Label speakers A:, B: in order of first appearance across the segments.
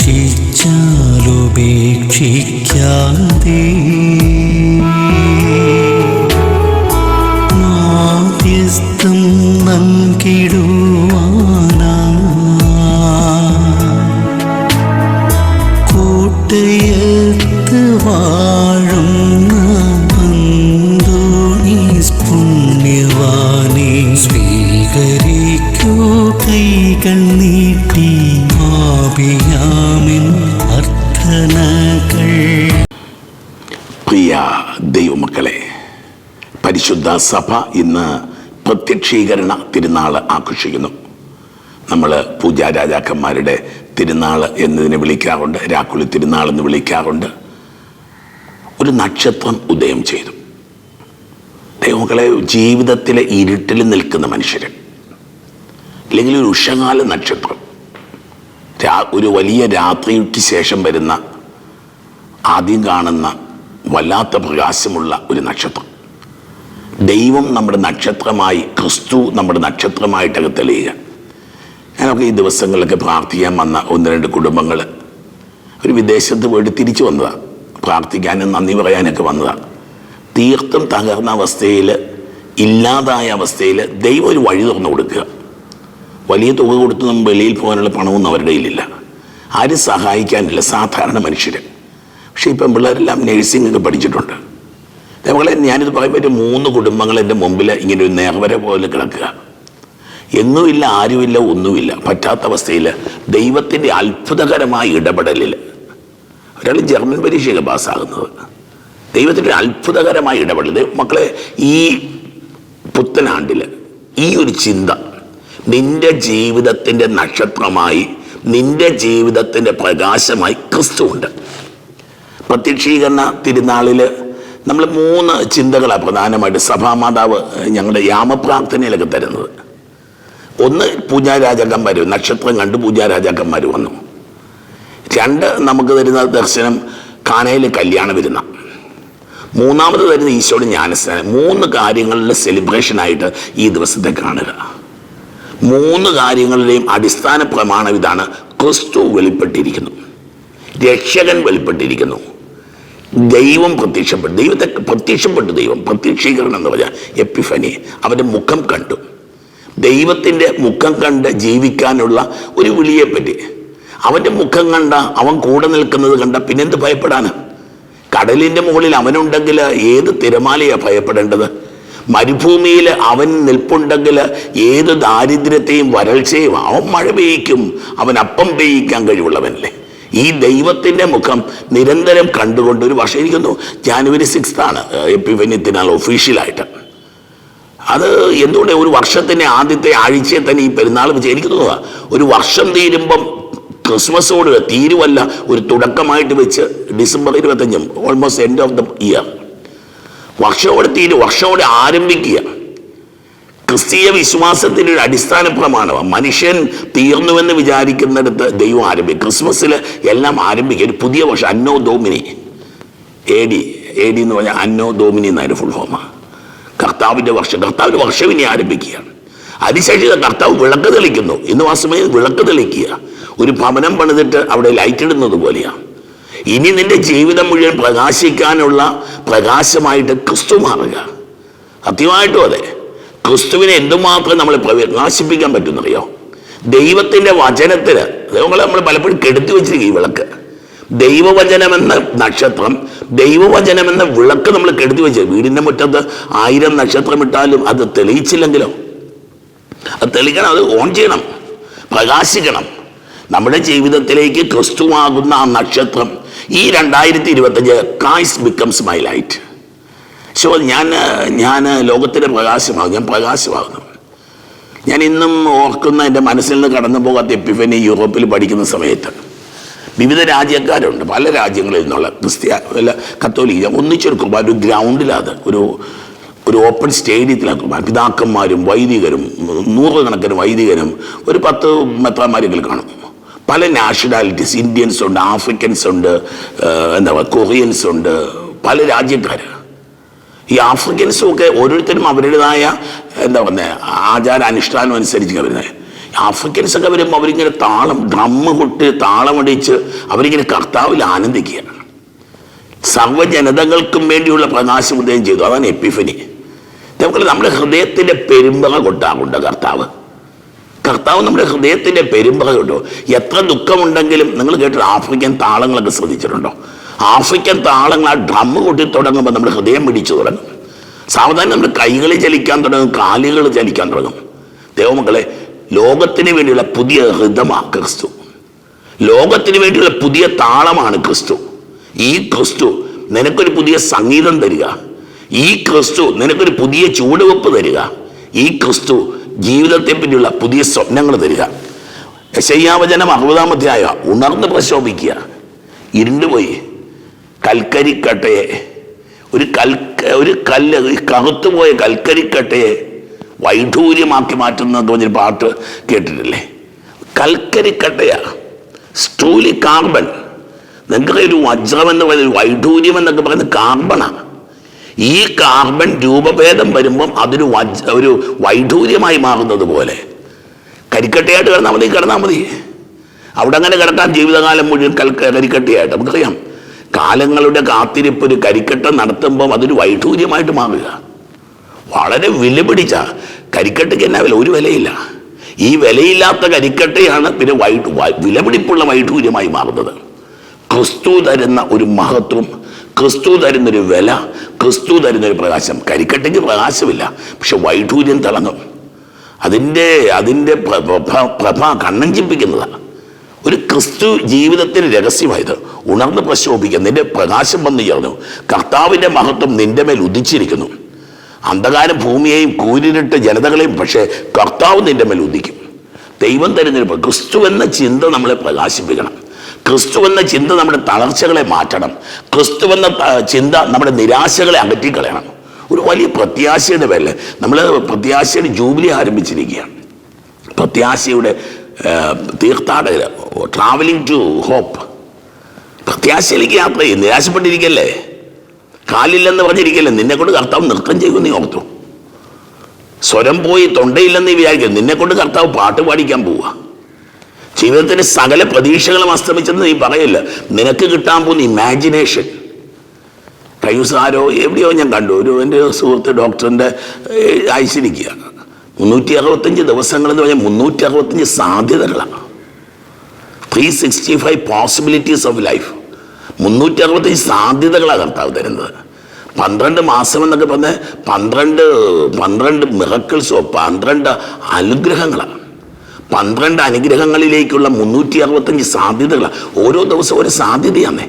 A: പരീക്ഷിച്ചാലുപേക്ഷിക്കാതെ മാധ്യസ്ഥം നൽകിടുവാനാ കോട്ടയത്ത് വാഴുന്ന അന്തോണീസ് പുണ്യവാനെ സ്വീകരിക്കൂ കൈകൾ നീട്ടി ആപിയാമിൻ അർത്ഥനകൾ.
B: പ്രിയ ദൈവമക്കളെ, പരിശുദ്ധ സഭ ഇന്ന് പ്രത്യക്ഷീകരണ തിരുനാൾ ആഘോഷിക്കുന്നു. നമ്മൾ പൂജാരാജാക്കന്മാരുടെ തിരുനാൾ എന്നതിനെ വിളിക്കാറുണ്ട്, രാക്കുളി തിരുനാൾ എന്ന് വിളിക്കാറുണ്ട്. ഒരു നക്ഷത്രം ഉദയം ചെയ്തു. ദൈവമക്കളെ, ജീവിതത്തിലെ ഇരുട്ടിൽ നിൽക്കുന്ന മനുഷ്യർ, അല്ലെങ്കിൽ ഒരു ഉഷകാല നക്ഷത്രം, ഒരു വലിയ രാത്രിക്ക് ശേഷം വരുന്ന ആദ്യം കാണുന്ന വല്ലാത്ത പ്രകാശമുള്ള ഒരു നക്ഷത്രം. ദൈവം നമ്മുടെ നക്ഷത്രമായി, ക്രിസ്തു നമ്മുടെ നക്ഷത്രമായിട്ടൊക്കെ തെളിയുക. ഞാനൊക്കെ ഈ ദിവസങ്ങളിലൊക്കെ പ്രാർത്ഥിക്കാൻ വന്ന 1-2 കുടുംബങ്ങൾ ഒരു വിദേശത്ത് പോയിട്ട് തിരിച്ചു വന്നതാണ്. പ്രാർത്ഥിക്കാനും നന്ദി പറയാനൊക്കെ വന്നതാണ്. തീർത്തും തകർന്ന അവസ്ഥയിൽ, ഇല്ലാതായ അവസ്ഥയിൽ ദൈവം ഒരു വഴി തുറന്നു കൊടുക്കുക. വലിയ തുക കൊടുത്തൊന്നും വെളിയിൽ പോകാനുള്ള പണമൊന്നും അവരുടെ കയ്യിലില്ല, ആരും സഹായിക്കാനില്ല, സാധാരണ മനുഷ്യർ. പക്ഷേ ഇപ്പം പിള്ളേരെല്ലാം നേഴ്സിംഗ് ഒക്കെ പഠിച്ചിട്ടുണ്ട്. നമ്മളെ ഞാനിത് പറയുമ്പോൾ 3 കുടുംബങ്ങൾ എൻ്റെ മുമ്പിൽ ഇങ്ങനെ ഒരു നേർവര പോലെ കിടക്കുക. എങ്ങുമില്ല, ആരുമില്ല, ഒന്നുമില്ല, പറ്റാത്ത അവസ്ഥയിൽ ദൈവത്തിൻ്റെ അത്ഭുതകരമായ ഇടപെടലിൽ ഒരാൾ ജർമ്മൻ പരീക്ഷയൊക്കെ പാസ്സാകുന്നത്. ദൈവത്തിൻ്റെ അത്ഭുതകരമായ ഇടപെടൽ. മക്കളെ, ഈ പുത്തനാണ്ടിൽ ഈ ഒരു ചിന്ത, നിന്റെ ജീവിതത്തിൻ്റെ നക്ഷത്രമായി, നിന്റെ ജീവിതത്തിൻ്റെ പ്രകാശമായി ക്രിസ്തുവുണ്ട്. പ്രത്യക്ഷീകരണ തിരുനാളിൽ നമ്മൾ 3 ചിന്തകളാണ് പ്രധാനമായിട്ട് സഭാമാതാവ് ഞങ്ങളുടെ യാമപ്രാർത്ഥനയിലൊക്കെ തരുന്നത്. ഒന്ന്, പൂജാരാജാക്കന്മാർ, നക്ഷത്രം കണ്ട് പൂജാരാജാക്കന്മാർ വന്നു. 2, നമുക്ക് തരുന്ന ദർശനം കാനയിലെ കല്യാണ വിരുന്ന. 3ാമത് തരുന്ന ഈശോയുടെ ജ്ഞാനസ്നാനം. 3 കാര്യങ്ങളിലെ സെലിബ്രേഷനായിട്ട് ഈ ദിവസത്തെ കാണുക. 3 കാര്യങ്ങളുടെയും അടിസ്ഥാന പ്രമാണം ഇതാണ്: ക്രിസ്തു വെളിപ്പെട്ടിരിക്കുന്നു, രക്ഷകൻ വെളിപ്പെട്ടിരിക്കുന്നു, ദൈവം പ്രത്യക്ഷപ്പെട്ടു. ദൈവത്തെ പ്രത്യക്ഷപ്പെട്ടു. ദൈവം പ്രത്യക്ഷീകരണം എന്ന് പറഞ്ഞാൽ എപ്പിഫനി, അവൻ്റെ മുഖം കണ്ടു. ദൈവത്തിൻ്റെ മുഖം കണ്ട് ജീവിക്കാനുള്ള ഒരു വിളിയെപ്പറ്റി. അവൻ്റെ മുഖം കണ്ട, അവൻ കൂടെ നിൽക്കുന്നത് കണ്ട, പിന്നെന്ത് ഭയപ്പെടാന്? കടലിൻ്റെ മുകളിൽ അവനുണ്ടെങ്കിൽ ഏത് തിരമാലയാണ് ഭയപ്പെടേണ്ടത്? മരുഭൂമിയിൽ അവൻ നിൽപ്പുണ്ടെങ്കിൽ ഏത് ദാരിദ്ര്യത്തെയും വരൾച്ചയും അവൻ മഴ പെയ്യിക്കും. അവൻ അപ്പം പെയ്യിക്കാൻ കഴിവുള്ളവനല്ലേ. ഈ ദൈവത്തിൻ്റെ മുഖം നിരന്തരം കണ്ടുകൊണ്ട് ഒരു വർഷം ഇരിക്കുന്നു. ജാനുവരി 6 എപ്പിഫനി തിരുനാൾ ഒഫീഷ്യലായിട്ട്. അത് എന്തുകൊണ്ട് ഒരു വർഷത്തിൻ്റെ ആദ്യത്തെ ആഴ്ചയെ തന്നെ ഈ പെരുന്നാൾ വെച്ച് എനിക്ക് തോന്നുക, ഒരു വർഷം തീരുമ്പം ക്രിസ്മസോട് തീരുവല്ല, ഒരു തുടക്കമായിട്ട് വെച്ച് December 25 almost end of the year, വർഷത്തോടെ തീരും, വർഷത്തോടെ ആരംഭിക്കുക. ക്രിസ്തീയ വിശ്വാസത്തിൻ്റെ ഒരു അടിസ്ഥാന പ്രമാണമാണ്. മനുഷ്യൻ തീർന്നുവെന്ന് വിചാരിക്കുന്നിടത്ത് ദൈവം ആരംഭിക്കും. ക്രിസ്മസിൽ എല്ലാം ആരംഭിക്കുക. ഒരു പുതിയ വർഷം, അന്നോ ഡോമിനി, എ ഡി എന്ന് പറഞ്ഞാൽ അന്നോ ഡോമിനി എന്നതിൻ്റെ ഫുൾ ഫോമാണ്. കർത്താവിൻ്റെ വർഷം, കർത്താവിൻ്റെ വർഷം ഇനി ആരംഭിക്കുകയാണ്. അതിശേഷം കർത്താവ് വിളക്ക് തെളിക്കുന്നു. ഇന്ന് വാസ്തവമായി വിളക്ക് തെളിക്കുക ഒരു ഭവനം പണിതിട്ട് അവിടെ ലൈറ്റ് ഇടുന്നത് പോലെയാണ്. ഇനി നിന്റെ ജീവിതം മുഴുവൻ പ്രകാശിക്കാനുള്ള പ്രകാശമായിട്ട് ക്രിസ്തു മാറുക. സത്യമായിട്ടും അതെ. ക്രിസ്തുവിനെ എന്തുമാത്രം നമ്മളെ പ്രകാശിപ്പിക്കാൻ പറ്റുന്നറിയോ? ദൈവത്തിൻ്റെ വചനത്തിന് നമ്മൾ പലപ്പോഴും കെടുത്തി വെച്ചിരിക്കും ഈ വിളക്ക്. ദൈവവചനമെന്ന നക്ഷത്രം, ദൈവവചനമെന്ന വിളക്ക് നമ്മൾ കെടുത്തി വെച്ച്, വീടിൻ്റെ മുറ്റത്ത് 1000 നക്ഷത്രം ഇട്ടാലും അത് തെളിയിച്ചില്ലെങ്കിലോ? അത് തെളിക്കണം, അത് ഓൺ ചെയ്യണം, പ്രകാശിക്കണം. നമ്മുടെ ജീവിതത്തിലേക്ക് ക്രിസ്തുവാകുന്ന ആ നക്ഷത്രം ഈ 2025 Christ becomes my light. So ഞാൻ ലോകത്തിൻ്റെ പ്രകാശമാകും, ഞാൻ പ്രകാശമാകുന്നു. ഞാൻ ഇന്നും ഓർക്കുന്ന, എൻ്റെ മനസ്സിൽ നിന്ന് കടന്നു പോകാത്ത എപ്പിഫനി യൂറോപ്പിൽ പഠിക്കുന്ന സമയത്ത് വിവിധ രാജ്യക്കാരുണ്ട്, പല രാജ്യങ്ങളിൽ നിന്നുള്ള അല്ല കത്തോലിക്ക ഒന്നിച്ചൊരു കുർബാന, ഒരു ഗ്രൗണ്ടിലാണ്, ഒരു ഓപ്പൺ സ്റ്റേഡിയത്തിലാണ് കുർബാന. പിതാക്കന്മാരും വൈദികരും, 100 കണക്കിന് വൈദികരും, ഒരു 10 മെത്രാന്മാരെങ്കിലും കാണും. പല നാഷണാലിറ്റീസ്, ഇന്ത്യൻസ് ഉണ്ട്, ആഫ്രിക്കൻസ് ഉണ്ട്, കൊറിയൻസ് ഉണ്ട്, പല രാജ്യക്കാർ. ഈ ആഫ്രിക്കൻസും ഒക്കെ ഓരോരുത്തരും അവരുടേതായ ആചാര അനുഷ്ഠാനം അനുസരിച്ച് വരുന്നത്. ആഫ്രിക്കൻസ് ഒക്കെ വരുമ്പോൾ അവരിങ്ങനെ ഡ്രമ്മ് കൊട്ടി താളമടിച്ച് അവരിങ്ങനെ കർത്താവിൽ ആനന്ദിക്കുകയാണ്. സർവ്വജനതകൾക്കും വേണ്ടിയുള്ള പ്രകാശോദയം ചെയ്തു. അതാണ് എപ്പിഫനി. നമുക്ക് നമ്മുടെ ഹൃദയത്തിന്റെ പെരുമ്പറ കൊട്ടാറുണ്ട് കർത്താവ് നമ്മുടെ ഹൃദയത്തിന്റെ പെരുമ്പറ കൊട്ടോ. എത്ര ദുഃഖമുണ്ടെങ്കിലും നിങ്ങൾ കേട്ടിട്ട് ആഫ്രിക്കൻ താളങ്ങളൊക്കെ ശ്രദ്ധിച്ചിട്ടുണ്ടോ? ആഫ്രിക്കൻ താളങ്ങൾ ആ ഡ്രമ്മ് കൊട്ടി തുടങ്ങുമ്പോൾ നമ്മുടെ ഹൃദയം പിടിച്ചു തുടങ്ങും. സാവധാനം നമ്മുടെ കൈകൾ ചലിക്കാൻ തുടങ്ങും, കാലുകൾ ചലിക്കാൻ തുടങ്ങും. ദൈവമക്കളെ, ലോകത്തിന് വേണ്ടിയുള്ള പുതിയ ഹൃദയമാണ് ക്രിസ്തു. ലോകത്തിന് വേണ്ടിയുള്ള പുതിയ താളമാണ് ക്രിസ്തു. ഈ ക്രിസ്തു നിനക്കൊരു പുതിയ സംഗീതം തരിക. ഈ ക്രിസ്തു നിനക്കൊരു പുതിയ ചുവടുവെപ്പ് തരിക. ഈ ക്രിസ്തു ജീവിതത്തെ പറ്റിയുള്ള പുതിയ സ്വപ്നങ്ങൾ തരിക. യെശയ്യാവചനം 60-ാം അധ്യായം. ഉണർന്ന് പ്രശോഭിക്കുക. ഇരുണ്ടുപോയി കൽക്കരിക്കട്ടയെ, ഒരു കല്ല് കറുത്തുപോയ കൽക്കരിക്കട്ടയെ വൈഢൂര്യമാക്കി മാറ്റുന്ന പറഞ്ഞൊരു പാട്ട് കേട്ടിട്ടില്ലേ? കൽക്കരിക്കട്ടയാ, സ്റ്റൂലി കാർബൺ. നിങ്ങൾക്ക് ഒരു വജ്രം എന്ന് പറയുന്നത്, വൈഢൂര്യം എന്നൊക്കെ പറയുന്നത് കാർബണാണ്. ഈ കാർബൺ രൂപഭേദം വരുമ്പം അതൊരു ഒരു വൈഢൂര്യമായി മാറുന്നത് പോലെ കരിക്കട്ടയായിട്ട് കിടന്നാൽ മതി. അവിടെ അങ്ങനെ കിടക്കാൻ ജീവിതകാലം മുഴുവൻ കരിക്കട്ടയായിട്ട്. നമുക്കറിയാം, കാലങ്ങളുടെ കാത്തിരിപ്പ് ഒരു കരിക്കട്ട നടത്തുമ്പം അതൊരു വൈഢൂര്യമായിട്ട് മാറുക. വളരെ വിലപിടിച്ച കരിക്കട്ടയ്ക്ക് എന്നാ വില? ഒരു വിലയില്ല. ഈ വിലയില്ലാത്ത കരിക്കട്ടയാണ് പിന്നെ വിലപിടിപ്പുള്ള വൈഢൂര്യമായി മാറുന്നത്. ക്രിസ്തു തരുന്ന ഒരു മഹത്വം, ക്രിസ്തു തരുന്നൊരു വില, ക്രിസ്തു തരുന്നൊരു പ്രകാശം. കരിക്കട്ടയ്ക്ക് പ്രകാശമില്ല, പക്ഷെ വൈഢൂര്യം തിളങ്ങും. അതിൻ്റെ പ്രഭ കണ്ണഞ്ചിപ്പിക്കുന്നതാണ്. ഒരു ക്രിസ്തു ജീവിതത്തിന് രഹസ്യമായത്. ഉണർന്ന് പ്രശോഭിക്കുക. നിന്റെ പ്രകാശം വന്നു ചേർന്നു. കർത്താവിൻ്റെ മഹത്വം നിന്റെ മേൽ ഉദിച്ചിരിക്കുന്നു. അന്ധകാരം ഭൂമിയെയും കൂരിരുട്ട് ജനതകളെയും, പക്ഷേ കർത്താവ് നിന്റെ മേൽ ഉദിക്കും. ദൈവം തരുന്നൊരു ക്രിസ്തു എന്ന ചിന്ത നമ്മളെ പ്രകാശിപ്പിക്കണം. ക്രിസ്തു എന്ന ചിന്ത നമ്മുടെ തളർച്ചകളെ മാറ്റണം. ക്രിസ്തു എന്ന ചിന്ത നമ്മുടെ നിരാശകളെ അകറ്റിക്കളയണം. ഒരു വലിയ പ്രത്യാശയുടെ പേരിൽ നമ്മൾ പ്രത്യാശയുടെ ജൂബിലി ആരംഭിച്ചിരിക്കുകയാണ്. പ്രത്യാശയുടെ തീർത്ഥാടകർ, ട്രാവലിംഗ് ടു ഹോപ്പ്. പ്രത്യാശയിലേക്ക് യാത്ര ചെയ്യും. നിരാശപ്പെട്ടിരിക്കല്ലേ, കാലില്ലെന്ന് പറഞ്ഞിരിക്കല്ലേ. നിന്നെ കൊണ്ട് കർത്താവ് നൃത്തം ചെയ്യുമെന്ന് നീ ഓർത്തു. സ്വരം പോയി തൊണ്ടയില്ലെന്ന് വിചാരിക്കും. നിന്നെ കൊണ്ട് കർത്താവ് പാട്ട് പാടിക്കാൻ പോവുക. ജീവിതത്തിന്റെ സകല പ്രതീക്ഷകളും അസ്തമിച്ചെന്ന് നീ പറയില്ല. നിനക്ക് കിട്ടാൻ പോകുന്ന ഇമാജിനേഷൻ. കയ്യൂസാരോ എവിടെയോ ഞാൻ കണ്ടു, എൻ്റെ സുഹൃത്ത് ഡോക്ടറിൻ്റെ അയച്ചിരിക്കുകയാണ്. 365 ദിവസങ്ങൾ എന്ന് പറഞ്ഞാൽ 365 സാധ്യതകളാണ്. 365 പോസിബിലിറ്റീസ് ഓഫ് ലൈഫ്. 365 സാധ്യതകളാണ് കർത്താവ് തരുന്നത്. 12 മാസം എന്നൊക്കെ പറഞ്ഞാൽ 12 മിറക്കിൾസോ 12 അനുഗ്രഹങ്ങളാണ്. 12 അനുഗ്രഹങ്ങളിലേക്കുള്ള 365 സാധ്യതകളാണ്. ഓരോ ദിവസവും ഒരു സാധ്യതയാണേ.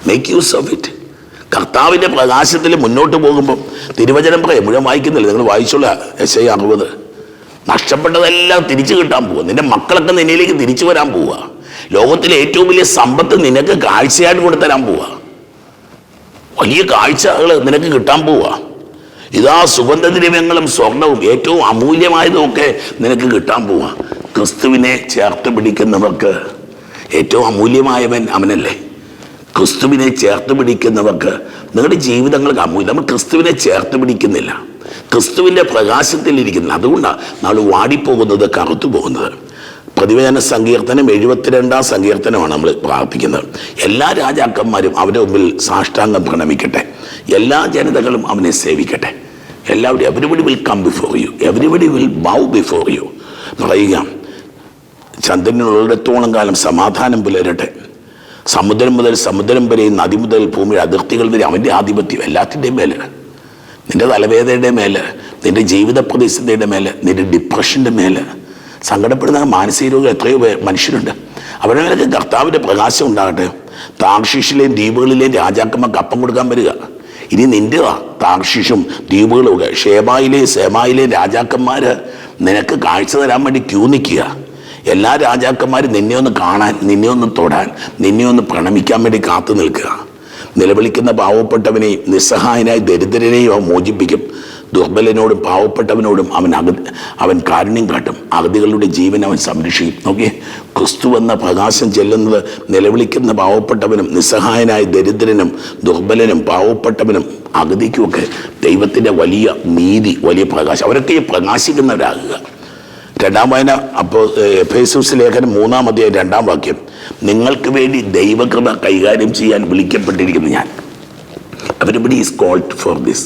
B: Make use of it. കർത്താവിൻ്റെ പ്രകാശത്തിൽ മുന്നോട്ട് പോകുമ്പം തിരുവചനം പറയാം, മുഴുവൻ വായിക്കുന്നില്ല, നിങ്ങൾ വായിച്ചോളൂ. യെശയ്യാ 60. നഷ്ടപ്പെട്ടതെല്ലാം തിരിച്ചു കിട്ടാൻ പോവുക. നിന്റെ മക്കളൊക്കെ നിന്നിലേക്ക് തിരിച്ചു വരാൻ പോവുക. ലോകത്തിലെ ഏറ്റവും വലിയ സമ്പത്ത് നിനക്ക് കാഴ്ചയായിട്ട് കൊടുത്തരാൻ പോവുക. വലിയ കാഴ്ചകൾ നിനക്ക് കിട്ടാൻ പോവുക. ഇതാ സുഗന്ധദ്രവ്യങ്ങളും സ്വർണവും ഏറ്റവും അമൂല്യമായതും ഒക്കെ നിനക്ക് കിട്ടാൻ പോവുക. ക്രിസ്തുവിനെ ചേർത്ത് പിടിക്കുന്നവർക്ക് ഏറ്റവും അമൂല്യമായവൻ അവനല്ലേ. ക്രിസ്തുവിനെ ചേർത്ത് പിടിക്കുന്നവർക്ക് നിങ്ങളുടെ ജീവിതങ്ങൾക്ക് അമൂല്യം. നമ്മൾ ക്രിസ്തുവിനെ ചേർത്ത് പിടിക്കുന്നില്ല, ക്രിസ്തുവിൻ്റെ പ്രകാശത്തിലിരിക്കുന്നില്ല. അതുകൊണ്ടാണ് നമ്മൾ വാടിപ്പോകുന്നത്, കറുത്തു പോകുന്നത്. പ്രതിവചന സങ്കീർത്തനം 72-ാം സങ്കീർത്തനമാണ് നമ്മൾ പ്രാർത്ഥിക്കുന്നത്. എല്ലാ രാജാക്കന്മാരും അവൻ്റെ മുമ്പിൽ സാഷ്ടാംഗം പ്രണമിക്കട്ടെ. എല്ലാ ജനതകളും അവനെ സേവിക്കട്ടെ. എല്ലാവരും everybody will come before you, everybody will bow before you. പറയുക, ചന്ദ്രനുള്ളിടത്തോളം കാലം സമാധാനം പുലരട്ടെ. സമുദ്രം മുതൽ സമുദ്രം വരെയും നദി മുതൽ ഭൂമിയുടെ അതിർത്തികൾ വരെ അവൻ്റെ ആധിപത്യം. എല്ലാത്തിൻ്റെയും മേലെ, നിൻ്റെ തലവേദനയുടെ മേലെ, നിൻ്റെ ജീവിത പ്രതിസന്ധിയുടെ മേലെ, നിൻ്റെ ഡിപ്രഷൻ്റെ മേലെ, സങ്കടപ്പെടുന്ന മാനസിക രോഗം എത്രയോ മനുഷ്യരുണ്ട്. അവരുടെ മേലൊക്കെ കർത്താവിൻ്റെ പ്രകാശം ഉണ്ടാകട്ടെ. താർഷീഷിലെയും ദ്വീപുകളിലെയും രാജാക്കന്മാർക്ക് അപ്പം കൊടുക്കാൻ വരിക. ഇനി നിൻ്റെ താർഷീഷും ദ്വീപുകളും ഒക്കെ സേമായിലെയും രാജാക്കന്മാർ നിനക്ക് കാഴ്ച തരാൻ വേണ്ടി ക്യൂ നിൽക്കുക. എല്ലാ രാജാക്കന്മാരും നിന്നെ ഒന്ന് കാണാൻ, നിന്നെ ഒന്ന് തൊടാൻ, നിന്നെ ഒന്ന് പ്രണമിക്കാൻ വേണ്ടി കാത്തു നിൽക്കുക. നിലവിളിക്കുന്ന പാവപ്പെട്ടവനെയും നിസ്സഹായനായ ദരിദ്രനെയും അവൻ മോചിപ്പിക്കും. ദുർബലനോടും പാവപ്പെട്ടവനോടും അവൻ കാരുണ്യം കാട്ടും. അഗതികളുടെ ജീവൻ അവൻ സംരക്ഷിക്കും. നോക്കിയേ, ക്രിസ്തു എന്ന പ്രകാശം ചെല്ലുന്നത് നിലവിളിക്കുന്ന പാവപ്പെട്ടവനും നിസ്സഹായനായ ദരിദ്രനും ദുർബലനും പാവപ്പെട്ടവനും അഗതിക്കുമൊക്കെ ദൈവത്തിൻ്റെ വലിയ നീതി, വലിയ പ്രകാശം. അവരൊക്കെ പ്രകാശിക്കുന്നവരാകുക. രണ്ടാം വായന അപ്പോൾ എഫേസ്യസ് ലേഖനം 3-ാം അധ്യായം 2-ാം വാക്യം, നിങ്ങൾക്ക് വേണ്ടി ദൈവകൃപ കൈകാര്യം ചെയ്യാൻ വിളിക്കപ്പെട്ടിരിക്കുന്നു ഞാൻ. Everybody is called for this.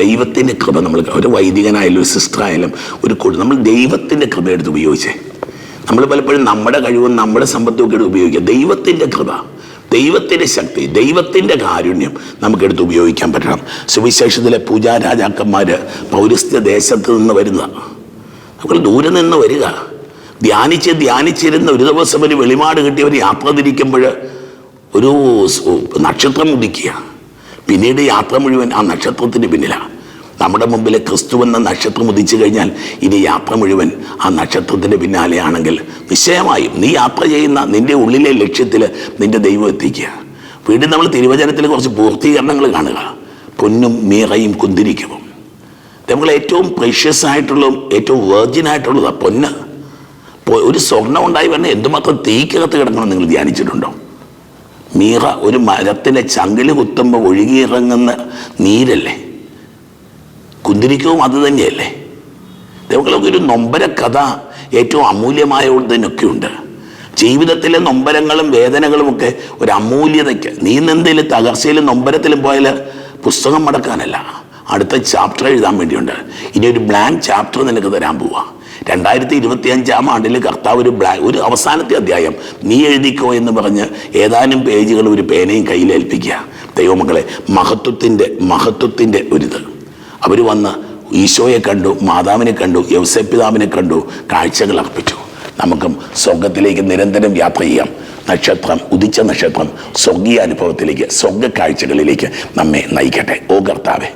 B: ദൈവത്തിൻ്റെ കൃപ നമ്മൾ, ഒരു വൈദികനായാലും ഒരു സിസ്റ്ററായാലും നമ്മൾ ദൈവത്തിൻ്റെ കൃപ എടുത്ത് ഉപയോഗിച്ചേ. നമ്മൾ പലപ്പോഴും നമ്മുടെ കഴിവും നമ്മുടെ സമ്പത്തും ഒക്കെ എടുത്ത് ഉപയോഗിക്കുക. ദൈവത്തിൻ്റെ കൃപ, ദൈവത്തിൻ്റെ ശക്തി, ദൈവത്തിൻ്റെ കാരുണ്യം നമുക്കെടുത്ത് ഉപയോഗിക്കാൻ പറ്റണം. സുവിശേഷത്തിലെ പൂജാരാജാക്കന്മാർ പൗരസ്ത്യ ദേശത്ത് നിന്ന് വരുന്ന, നമ്മൾ ദൂരെ നിന്ന് വരിക, ധ്യാനിച്ചിരുന്ന ഒരു ദിവസം ഒരു വെളിപാട് കിട്ടിയവർ യാത്ര തിരിക്കുമ്പോൾ ഒരു നക്ഷത്രം ഉദിക്കുക. പിന്നീട് യാത്ര മുഴുവൻ ആ നക്ഷത്രത്തിന് പിന്നിലാണ്. നമ്മുടെ മുമ്പിൽ ക്രിസ്തു എന്ന നക്ഷത്രം ഉദിച്ചു കഴിഞ്ഞാൽ ഇനി യാത്ര മുഴുവൻ ആ നക്ഷത്രത്തിൻ്റെ പിന്നാലെയാണെങ്കിൽ നിശ്ചയമായും നീ യാത്ര ചെയ്യുന്ന നിൻ്റെ ഉള്ളിലെ ലക്ഷ്യത്തിൽ നിൻ്റെ ദൈവം എത്തിക്കുക. വീണ്ടും നമ്മൾ തിരുവചനത്തിൽ കുറച്ച് പൂർത്തീകരണങ്ങൾ കാണുക. പൊന്നും മീറയും കുന്തിരിക്കവും. നമ്മൾ ഏറ്റവും പ്രഷ്യസ് ആയിട്ടുള്ളതും ഏറ്റവും വെർജിൻ ആയിട്ടുള്ളതാണ് പൊന്ന്. ഒരു സ്വർണ്ണം ഉണ്ടായി വരണ എന്തുമാത്രം തീക്കകത്ത് കിടക്കണം നിങ്ങൾ ധ്യാനിച്ചിട്ടുണ്ടോ? മീറ ഒരു മരത്തിലെ ചങ്കില് കുത്തുമ്പോൾ ഒഴുകിയിറങ്ങുന്ന നീരല്ലേ. കുന്തിരിക്കവും അത് തന്നെയല്ലേ. നമുക്ക് ഒരു നൊമ്പര കഥ ഏറ്റവും അമൂല്യമായ ഒന്നിനൊക്കെ ഉണ്ട്. ജീവിതത്തിലെ നൊമ്പരങ്ങളും വേദനകളും ഒക്കെ ഒരു അമൂല്യതയ്ക്ക്, നീ എന്തെങ്കിലും തകർച്ചയിലും നൊമ്പരത്തിലും പോയാൽ പുസ്തകം മടക്കാനല്ല, അടുത്ത ചാപ്റ്റർ എഴുതാൻ വേണ്ടിയുണ്ട്. ഇനി ഒരു ബ്ലാങ്ക് ചാപ്റ്റർ നിനക്ക് തരാൻ പോവാ. 2025-ാം ആണ്ടിൽ കർത്താവ് ഒരു അവസാനത്തെ അധ്യായം നീ എഴുതിക്കോ എന്ന് പറഞ്ഞ് ഏതാനും പേജുകൾ ഒരു പേനയും കയ്യിലേൽപ്പിക്കുക. ദൈവമക്കളെ, മഹത്വത്തിൻ്റെ ഒരിത്. അവർ വന്ന് ഈശോയെ കണ്ടു, മാതാവിനെ കണ്ടു, യൗസേപ്പിതാവിനെ കണ്ടു, കാഴ്ചകൾ അർപ്പിച്ചു. നമുക്കും സ്വർഗത്തിലേക്ക് നിരന്തരം യാത്ര ചെയ്യാം. ഉദിച്ച നക്ഷത്രം സ്വർഗീയ അനുഭവത്തിലേക്ക്, സ്വർഗ കാഴ്ചകളിലേക്ക് നമ്മെ നയിക്കട്ടെ. ഓ കർത്താവേ,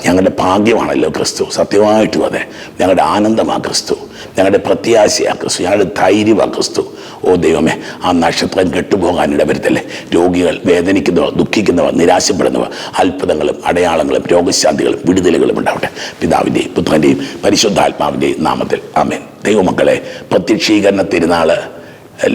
B: ഞങ്ങളുടെ ഭാഗ്യമാണല്ലോ ക്രിസ്തു. സത്യമായിട്ടും അതെ, ഞങ്ങളുടെ ആനന്ദമാണ് ക്രിസ്തു, ഞങ്ങളുടെ പ്രത്യാശയാണ് ക്രിസ്തു, ഞങ്ങളുടെ ധൈര്യമാണ് ക്രിസ്തു. ഓ ദൈവമേ, ആ നക്ഷത്രം കെട്ടുപോകാൻ ഇടവരുത്തല്ലേ. രോഗികൾ, വേദനിക്കുന്നവർ, ദുഃഖിക്കുന്നവർ, നിരാശപ്പെടുന്നവർ, അത്ഭുതങ്ങളും അടയാളങ്ങളും രോഗശാന്തികളും വിടുതലുകളും ഉണ്ടാവട്ടെ. പിതാവിൻ്റെയും പുത്രൻ്റെയും പരിശുദ്ധാത്മാവിൻ്റെയും നാമത്തിൽ ആമേൻ. ദൈവമക്കളെ, പ്രത്യക്ഷീകരണ തിരുനാൾ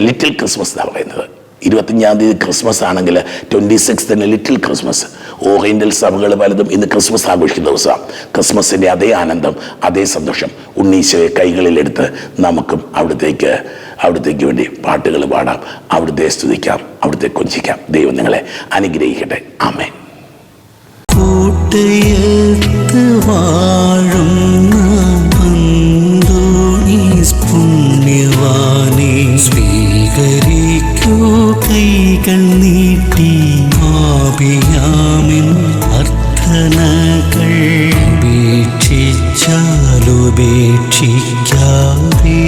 B: ലിറ്റിൽ ക്രിസ്മസ് എന്നാണ് പറയുന്നത്. 25-ാം തീയതി ക്രിസ്മസ് ആണെങ്കിൽ 26th ലിറ്റിൽ ക്രിസ്മസ്. ഓറിയൻ്റൽ സഭകൾ പലതും ഇന്ന് ക്രിസ്മസ് ആഘോഷിക്കുന്ന ദിവസമാണ്. ക്രിസ്മസിൻ്റെ അതേ ആനന്ദം, അതേ സന്തോഷം ഉണ്ണീശോയെ കൈകളിലെടുത്ത് നമുക്കും അവിടത്തേക്ക് വേണ്ടി പാട്ടുകൾ പാടാം, അവിടുത്തെ സ്തുതിക്കാം, അവിടുത്തെ കൊഞ്ചിക്കാം. ദൈവം നിങ്ങളെ അനുഗ്രഹിക്കട്ടെ. ആമേൻ.
A: കൂട്ടയത്ത് വാഴുന്ന അന്തോണീസ് പുണ്യവാനെ സ്വീകരിക്കൂ കൈകൾ നീട്ടി. ആപിയാമിൻ അർത്ഥനകൾ ഉപേക്ഷിച്ചാലുപേക്ഷിക്കാതെ